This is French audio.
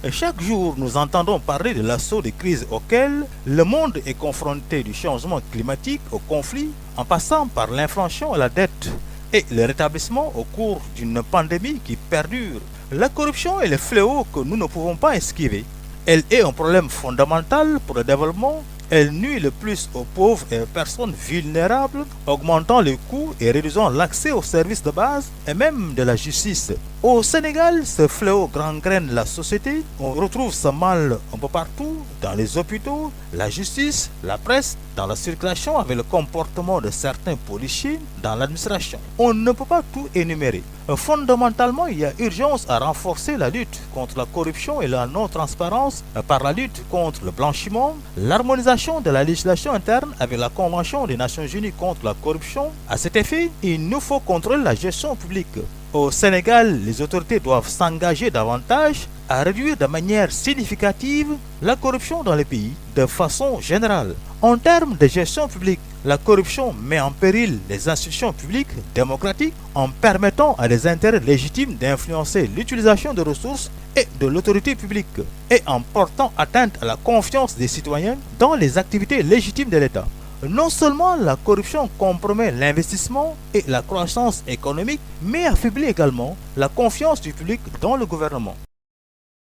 Chaque jour, nous entendons parler de l'assaut des crises auxquelles le monde est confronté, du changement climatique au conflit, en passant par l'inflation à la dette et le rétablissement au cours d'une pandémie qui perdure. La corruption est le fléau que nous ne pouvons pas esquiver. Elle est un problème fondamental pour le développement. Elle nuit le plus aux pauvres et aux personnes vulnérables, augmentant les coûts et réduisant l'accès aux services de base et même de la justice. Au Sénégal, ce fléau gangrène la société. On retrouve ce mal un peu partout, dans les hôpitaux, la justice, la presse, dans la circulation avec le comportement de certains policiers, dans l'administration. On ne peut pas tout énumérer. Fondamentalement, il y a urgence à renforcer la lutte contre la corruption et la non-transparence par la lutte contre le blanchiment, l'harmonisation de la législation interne avec la Convention des Nations Unies contre la corruption. À cet effet, il nous faut contrôler la gestion publique. Au Sénégal, les autorités doivent s'engager davantage à réduire de manière significative la corruption dans le pays de façon générale. En termes de gestion publique, la corruption met en péril les institutions publiques démocratiques en permettant à des intérêts légitimes d'influencer l'utilisation de ressources et de l'autorité publique et en portant atteinte à la confiance des citoyens dans les activités légitimes de l'État. Non seulement la corruption compromet l'investissement et la croissance économique, mais affaiblit également la confiance du public dans le gouvernement.